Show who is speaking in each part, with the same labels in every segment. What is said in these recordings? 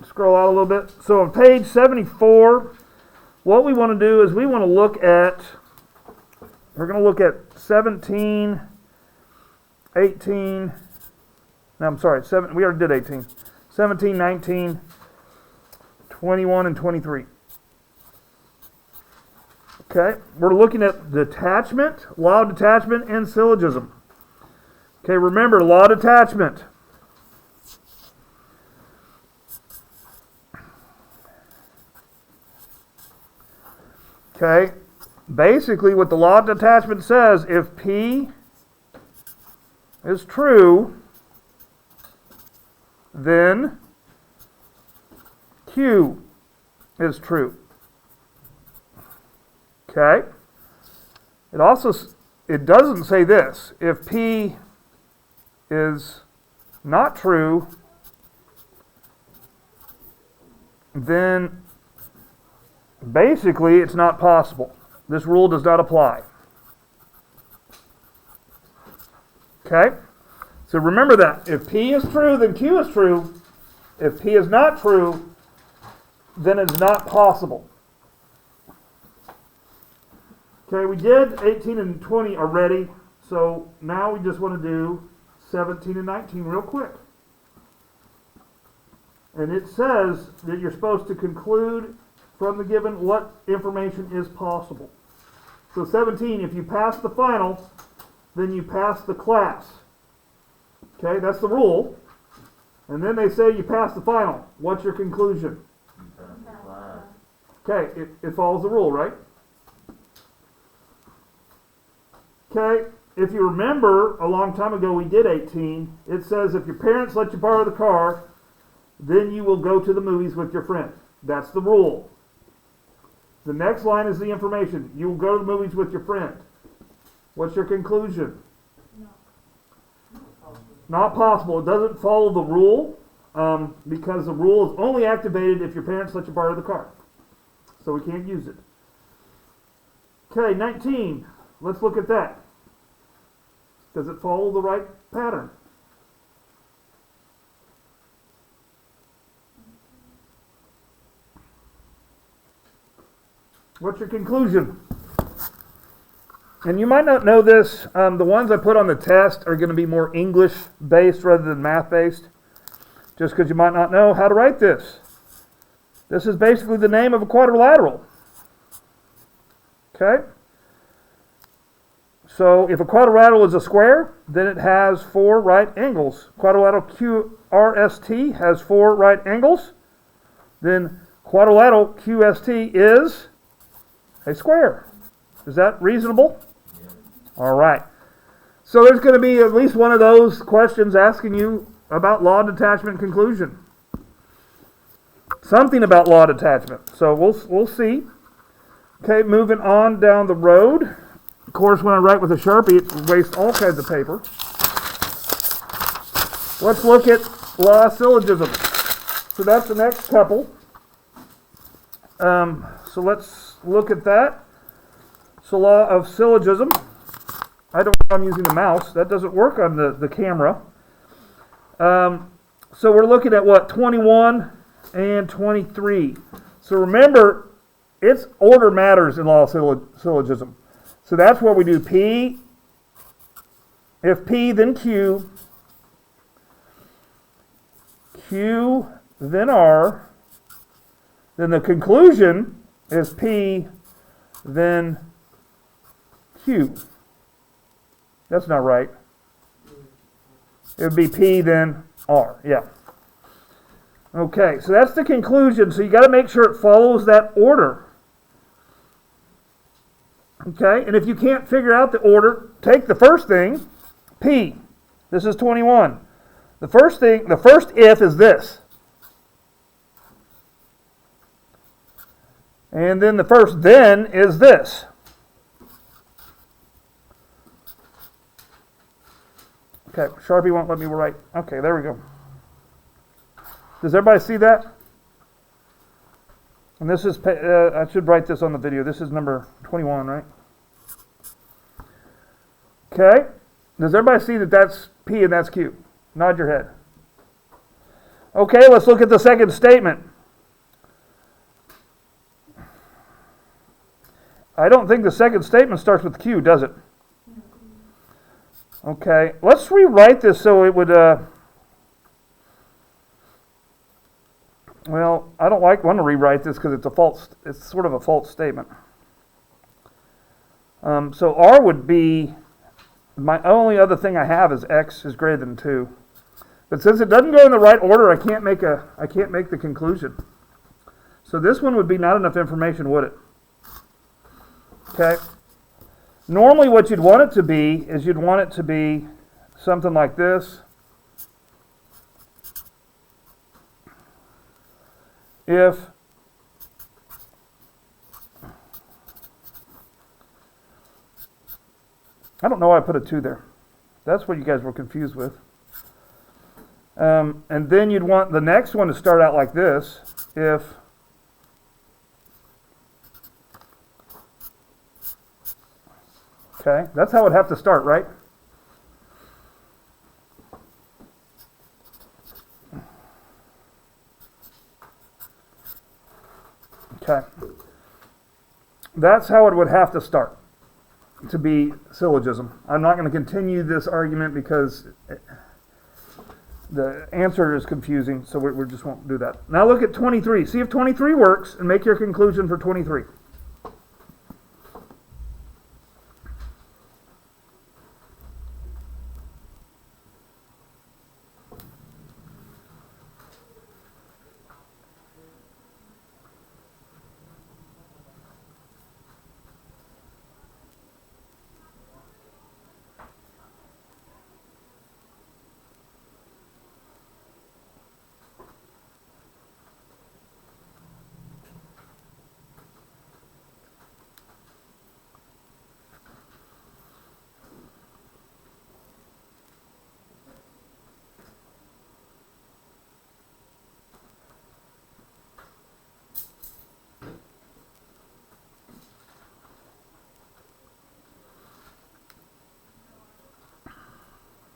Speaker 1: Scroll out a little bit. So on page 74, what we want to do is we want to look at, we're going to look at 17, 18, no, I'm sorry, we already did 18. 17, 19, 21, and 23. Okay, we're looking at detachment, law of detachment, and syllogism. Okay, remember, law of detachment. Okay, basically what the law of detachment says, if P is true, then Q is true. Okay? It doesn't say this. If P is not true, then basically it's not possible. This rule does not apply. Okay? So remember that. If P is true, then Q is true. If P is not true, then it's not possible. Okay, we did 18 and 20 already, so now we just want to do 17 and 19 real quick. And it says that you're supposed to conclude from the given what information is possible. So 17, if you pass the final, then you pass the class. Okay, that's the rule. And then they say you pass the final. What's your conclusion? Okay, it follows the rule, right? Okay, if you remember, a long time ago we did 18. It says if your parents let you borrow the car, then you will go to the movies with your friend. That's the rule. The next line is the information. You will go to the movies with your friend. What's your conclusion? Not possible. It doesn't follow the rule because the rule is only activated if your parents let you borrow the car. So we can't use it. Okay, 19. Let's look at that. Does it follow the right pattern? What's your conclusion? And you might not know this. The ones I put on the test are going to be more English-based rather than math-based, just because you might not know how to write this. This is basically the name of a quadrilateral. Okay? So if a quadrilateral is a square, then it has 4 right angles. Quadrilateral QRST has 4 right angles. Then quadrilateral QST is a square. Is that reasonable? Yeah. All right. So there's going to be at least one of those questions asking you about law of detachment conclusion. Something about law of detachment. So we'll see. Okay, moving on down the road. Of course, when I write with a Sharpie, it wastes all kinds of paper. Let's look at law of syllogism. So that's the next couple. So let's look at that. So law of syllogism. I don't know if I'm using the mouse. That doesn't work on the camera. So we're looking at what? 21 and 23. So remember, its order matters in law of syllogism. So that's where we do P. If P, then Q. Q, then R. Then the conclusion is P, then Q. That's not right. It would be P, then R. Yeah. Okay, so that's the conclusion. So you got to make sure it follows that order. Okay, and if you can't figure out the order, take the first thing, P. This is 21. The first if is this. And then the first then is this. Okay, Sharpie won't let me write. Okay, there we go. Does everybody see that? And this is, I should write this on the video. This is number 21, right? Okay. Does everybody see that that's P and that's Q? Nod your head. Okay, let's look at the second statement. I don't think the second statement starts with Q, does it? Okay, let's rewrite this so it would, well, I don't want to rewrite this because it's sort of a false statement. So R would be, my only other thing I have is X is greater than 2. But since it doesn't go in the right order, I can't make the conclusion. So this one would be not enough information, would it? Okay. Normally what you'd want it to be is you'd want it to be something like this. If I don't know why I put a 2 there. That's what you guys were confused with. And then you'd want the next one to start out like this. If okay, that's how it'd have to start, right? Okay. That's how it would have to start to be syllogism. I'm not going to continue this argument because the answer is confusing, so we just won't do that. Now look at 23. See if 23 works and make your conclusion for 23.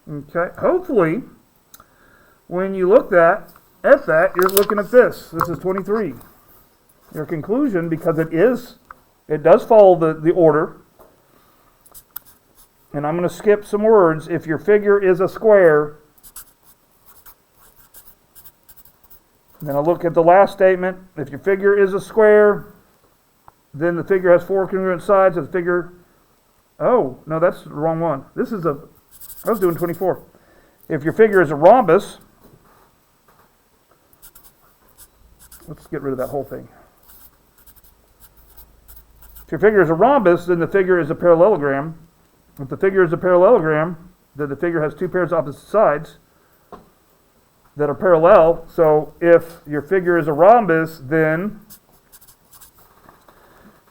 Speaker 1: Okay, hopefully, when you look at that, you're looking at this. This is 23. Your conclusion, because it does follow the order. And I'm going to skip some words. If your figure is a square, then I'll look at the last statement. If your figure is a square, then the figure has 4 congruent sides. The figure, oh, no, that's the wrong one. I was doing 24. If your figure is a rhombus, let's get rid of that whole thing. If your figure is a rhombus, then the figure is a parallelogram. If the figure is a parallelogram, then the figure has 2 pairs of opposite sides that are parallel. So if your figure is a rhombus, then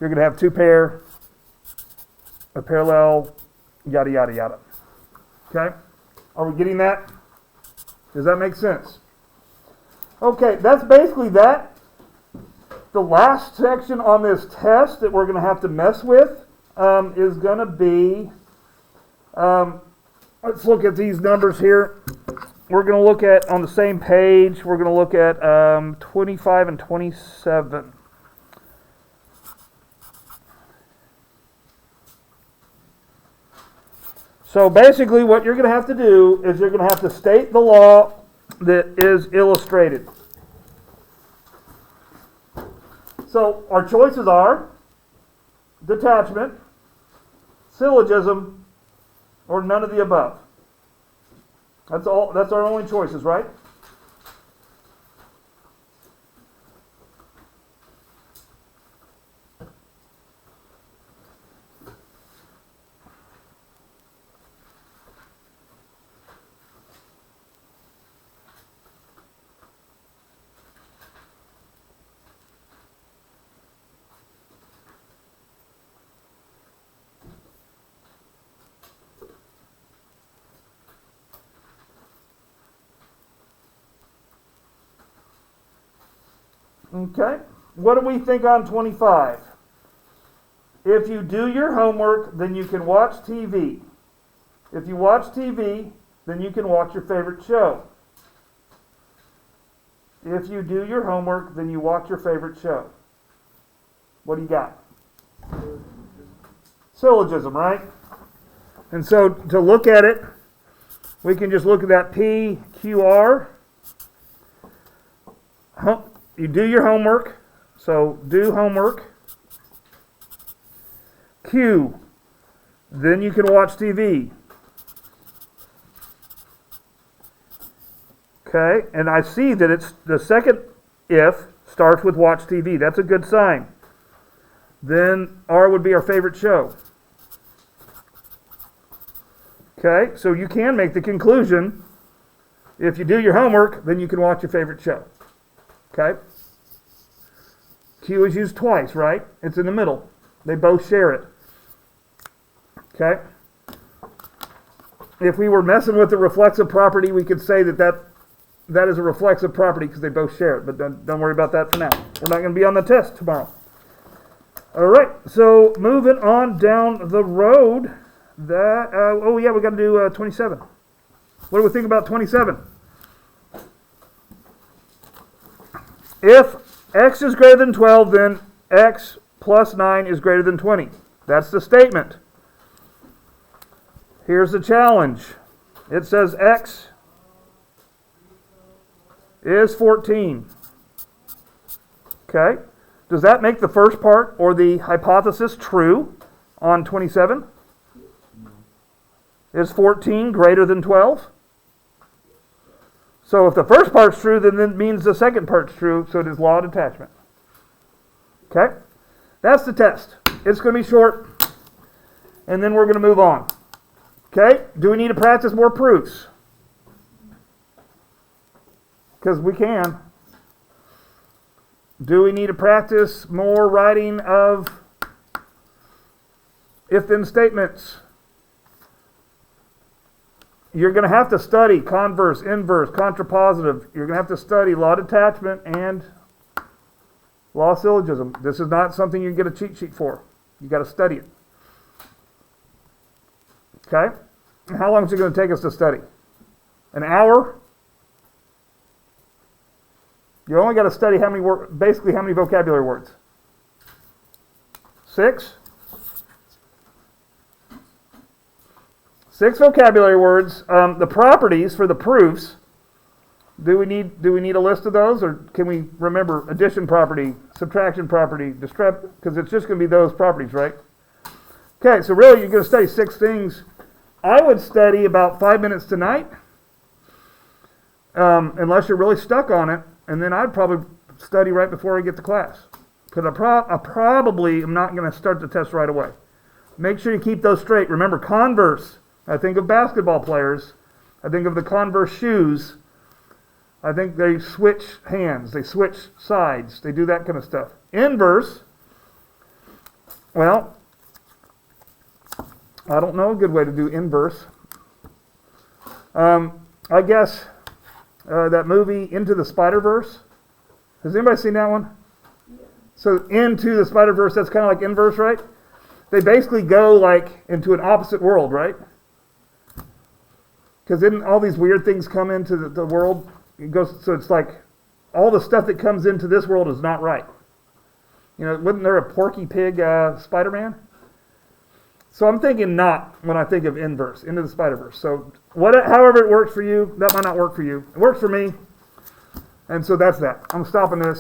Speaker 1: you're going to have 2 pair of parallel, yada, yada, yada. Okay? Are we getting that? Does that make sense? Okay, that's basically that. The last section on this test that we're going to have to mess with is going to be, let's look at these numbers here. We're going to look at, on the same page, we're going to look at 25 and 27. So basically what you're going to have to do is you're going to have to state the law that is illustrated. So our choices are detachment, syllogism, or none of the above. That's our only choices, right? Okay, what do we think on 25? If you do your homework, then you can watch TV. If you watch TV, then you can watch your favorite show. If you do your homework, then you watch your favorite show. What do you got? Syllogism, right? And so to look at it, we can just look at that P, Q, R. You do your homework. So do homework. Q. Then you can watch TV. Okay, and I see that it's the second if starts with watch TV. That's a good sign. Then R would be our favorite show. Okay, so you can make the conclusion, if you do your homework, then you can watch your favorite show. Okay? Q is used twice, right? It's in the middle. They both share it. Okay? If we were messing with the reflexive property, we could say that is a reflexive property because they both share it. But don't worry about that for now. We're not going to be on the test tomorrow. All right, so moving on down the road. We got to do 27. What do we think about 27? If x is greater than 12, then x plus 9 is greater than 20. That's the statement. Here's the challenge. It says x is 14. Okay. Does that make the first part or the hypothesis true on 27? Is 14 greater than 12? So if the first part's true, then it means the second part's true, so it is law of detachment. Okay? That's the test. It's going to be short, and then we're going to move on. Okay? Do we need to practice more proofs? Because we can. Do we need to practice more writing of if-then statements? You're going to have to study converse, inverse, contrapositive. You're going to have to study law of detachment and law of syllogism. This is not something you can get a cheat sheet for. You've got to study it. Okay? How long is it going to take us to study? An hour? You only got to study how many vocabulary words? 6? 6 vocabulary words. The properties for the proofs. Do we need a list of those, or can we remember addition property, subtraction property, because it's just going to be those properties, right? Okay, so really you're going to study 6 things. I would study about 5 minutes tonight, unless you're really stuck on it, and then I'd probably study right before I get to class, because I probably am not going to start the test right away. Make sure you keep those straight. Remember, converse. I think of basketball players. I think of the Converse shoes. I think they switch hands. They switch sides. They do that kind of stuff. Inverse. Well, I don't know a good way to do inverse. I guess that movie Into the Spider-Verse. Has anybody seen that one? So Into the Spider-Verse, that's kind of like inverse, right? They basically go like into an opposite world, right? Because didn't all these weird things come into the world? So it's like all the stuff that comes into this world is not right. You know, wasn't there a Porky Pig Spider-Man? So I'm thinking not when I think of inverse, Into the Spider-Verse. So however it works for you, that might not work for you. It works for me. And so that's that. I'm stopping this.